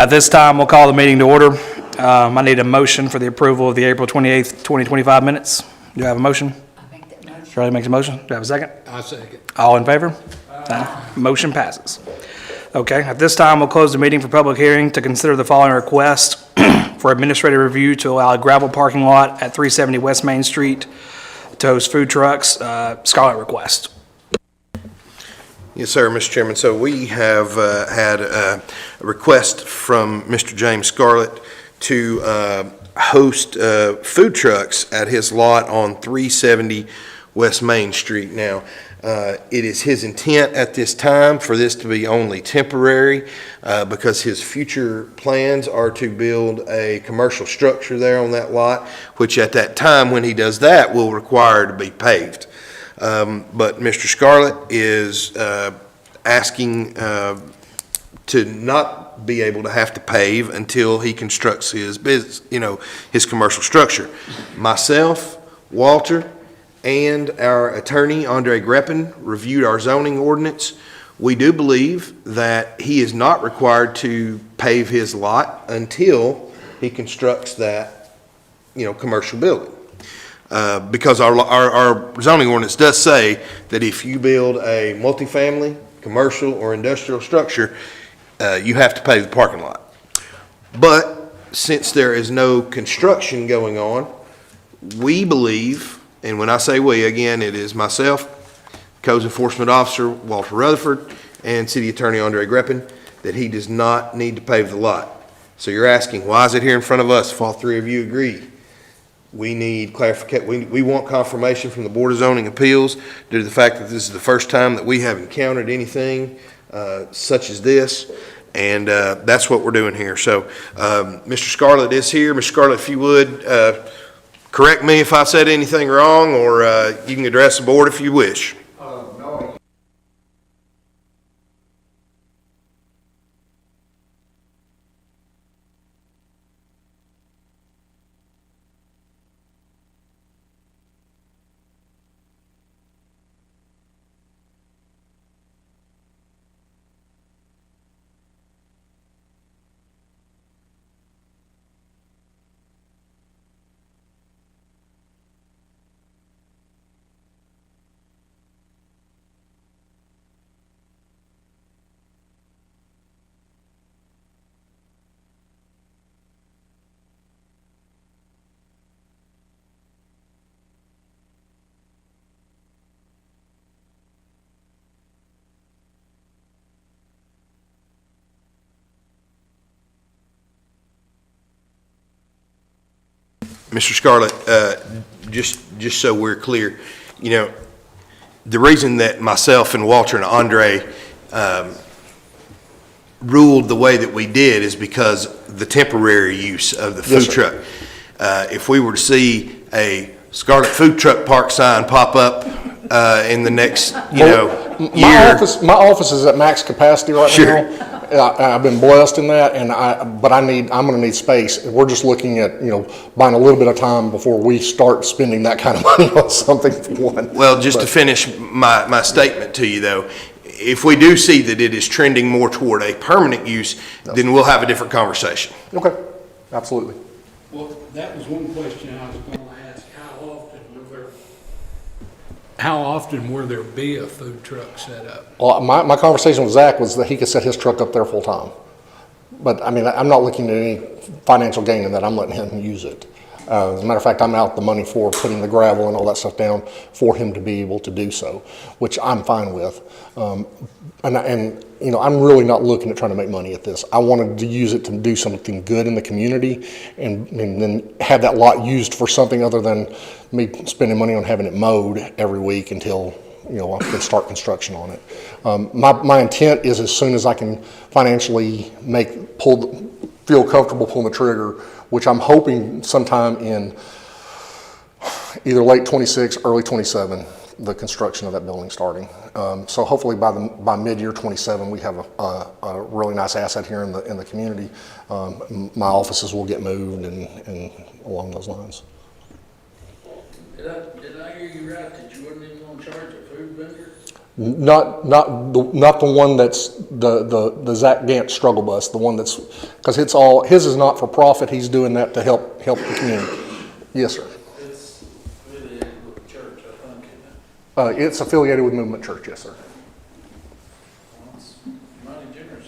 At this time, we'll call the meeting to order. I need a motion for the approval of the April 28th, 2025 minutes. Do I have a motion? I make that motion. Charlie makes a motion. Do I have a second? I second. All in favor? Motion passes. Okay, at this time, we'll close the meeting for public hearing to consider the following request for administrative review to allow a gravel parking lot at 370 West Main Street to host food trucks. Scarlett request. Yes, sir, Mr. Chairman. So we have had a request from Mr. James Scarlett to host food trucks at his lot on 370 West Main Street. Now, it is his intent at this time for this to be only temporary because his future plans are to build a commercial structure there on that lot, which at that time when he does that will require to be paved. But Mr. Scarlett is asking to not be able to have to pave until he constructs his business, his commercial structure. Myself, Walter, and our attorney, Andre Greppin, reviewed our zoning ordinance. We do believe that he is not required to pave his lot until he constructs that, commercial building. Because our zoning ordinance does say that if you build a multifamily, commercial, or industrial structure, you have to pave the parking lot. But since there is no construction going on, we believe, and when I say we, again, it is myself, Codes Enforcement Officer Walter Rutherford, and City Attorney Andre Greppin, that he does not need to pave the lot. So you're asking, why is it here in front of us if all three of you agree? We need clarification. We want confirmation from the Board of Zoning Appeals due to the fact that this is the first time that we have encountered anything such as this, and that's what we're doing here. So Mr. Scarlett is here. Mr. Scarlett, if you would, correct me if I said anything wrong, or you can address the board if you wish. No. Mr. Scarlett, just so we're clear, the reason that myself and Walter and Andre ruled the way that we did is because the temporary use of the food truck. If we were to see a Scarlett Food Truck Park sign pop up in the next, year. My office is at max capacity right now. I've been blessed in that, but I'm going to need space. We're just looking at, buying a little bit of time before we start spending that kind of money on something for one. Well, to finish my statement to you though, if we do see that it is trending more toward a permanent use, then we'll have a different conversation. Okay, absolutely. Well, that was one question I was going to ask. How often will there be a food truck set up? Well, my conversation with Zach was that he could set his truck up there full time. But I mean, I'm not looking at any financial gain in that. I'm letting him use it. As a matter of fact, I'm out the money for putting the gravel and all that stuff down for him to be able to do so, which I'm fine with. I'm really not looking at trying to make money at this. I wanted to use it to do something good in the community and then have that lot used for something other than me spending money on having it mowed every week until I can start construction on it. My intent is as soon as I can financially feel comfortable pulling the trigger, which I'm hoping sometime in either late 26, early 27, the construction of that building starting. So hopefully by mid-year 27, we have a really nice asset here in the community. My offices will get moved and along those lines. Did I hear you right that you wasn't even going to charge a food vendor? Not the one that's the Zach Gant struggle bus, the one that's, because his is not for profit, he's doing that to help the community. Yes, sir. It's affiliated with the church, I think, isn't it? It's affiliated with Movement Church, yes, sir. Well, it's mighty generous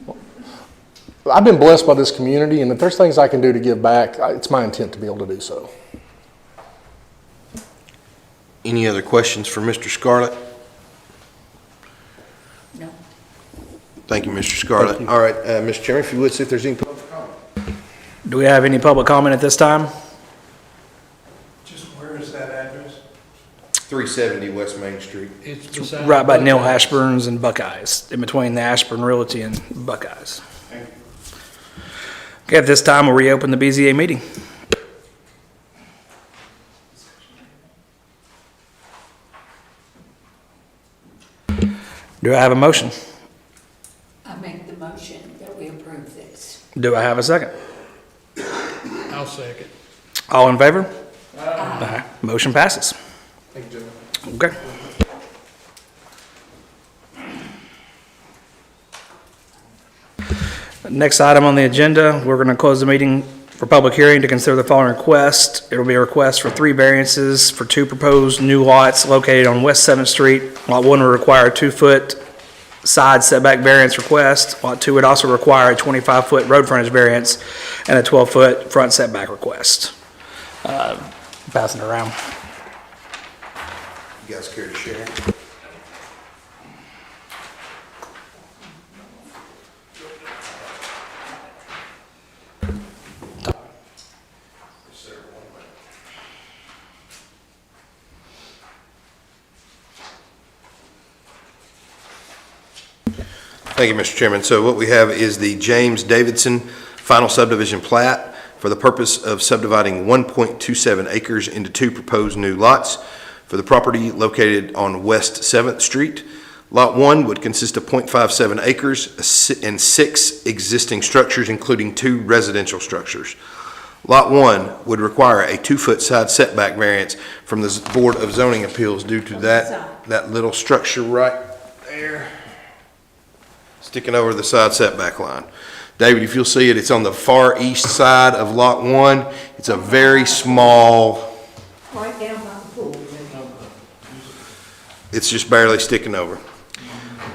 of it. I've been blessed by this community, and if there's things I can do to give back, it's my intent to be able to do so. Any other questions for Mr. Scarlett? No. Thank you, Mr. Scarlett. All right, Mr. Chairman, if you would, see if there's any public comment. Do we have any public comment at this time? Just where is that address? 370 West Main Street. It's beside. Right by Neil Buckeyes. Ashburn's and Buckeyes, in between the Ashburn Realty and Buckeyes. Okay, at this time, we'll reopen the BZA meeting. Do I have a motion? I make the motion that we approve this. Do I have a second? I'll second. All in favor? Aye. Motion passes. Thank you, gentlemen. Okay. Next item on the agenda, we're going to close the meeting for public hearing to consider the following request. It will be a request for 3 variances for 2 proposed new lots located on West 7th Street. Lot 1 will require a 2-foot side setback variance request. Lot 2 would also require a 25-foot road frontage variance and a 12-foot front setback request. Passing it around. You guys care to share? Thank you, Mr. Chairman. So what we have is the James Davidson final subdivision plat for the purpose of subdividing 1.27 acres into 2 proposed new lots for the property located on West 7th Street. Lot 1 would consist of 0.57 acres and 6 existing structures, including 2 residential structures. Lot 1 would require a 2-foot side setback variance from the Board of Zoning Appeals due to that little structure right there, sticking over the side setback line. David, if you'll see it, it's on the far east side of Lot 1. It's a very small, Right down by the pool. it's just barely sticking over.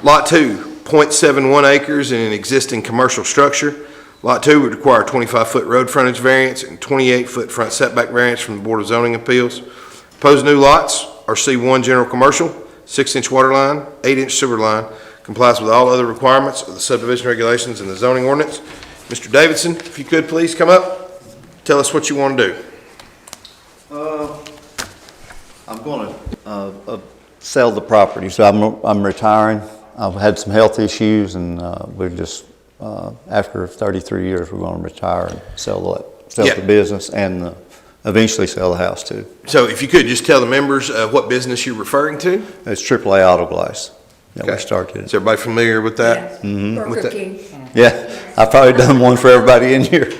Lot 2, 0.71 acres in an existing commercial structure. Lot 2 would require a 25-foot road frontage variance and 28-foot front setback variance from the Board of Zoning Appeals. Proposed new lots are C1 general commercial, 6-inch water line, 8-inch sewer line, complies with all other requirements of the subdivision regulations and the zoning ordinance. Mr. Davidson, if you could please come up, tell us what you want to do. I'm going to sell the property, so I'm retiring. I've had some health issues, and we're just after 33 years, we're going to retire and sell the business and eventually sell the house too. So if you could just tell the members what business you're referring to. It's AAA Auto Glass that we Okay. started. Is everybody familiar with that? Burger With the- King. Yeah, I've probably done one for everybody in here.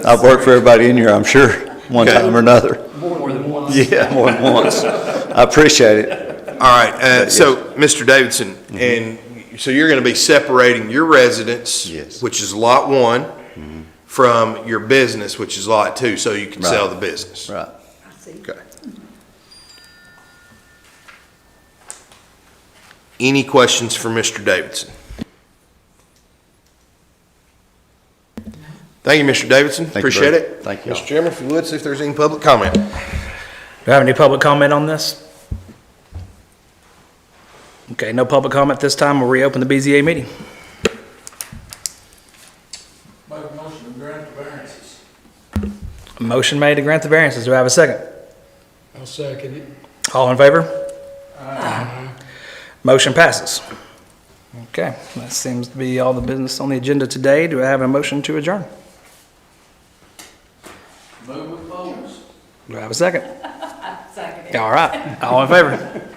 I've worked for everybody in here, I'm sure, one Okay. time or another. More than once. Yeah, more than once. I appreciate it. All right, so Mr. Davidson, and so you're going to be separating your residence, Yes. which is Lot 1, from your business, which is Lot 2, so you can sell Right. the business. Right. I see. Okay. Any questions for Mr. Davidson? Thank you, Mr. Davidson. Thank you, Appreciate Brad. it. Thank you. Mr. Chairman, if you would, see if there's any public comment. Do I have any public comment on this? Okay, no public comment this time. We'll reopen the BZA meeting. Make a motion to grant the variances. A motion made to grant the variances. Do I have a second? I'll second it. All in favor? Motion passes. Okay, that seems to be all the business on the agenda today. Do I have a motion to adjourn? Move with close. Do I have a second? Second. All right, all in favor?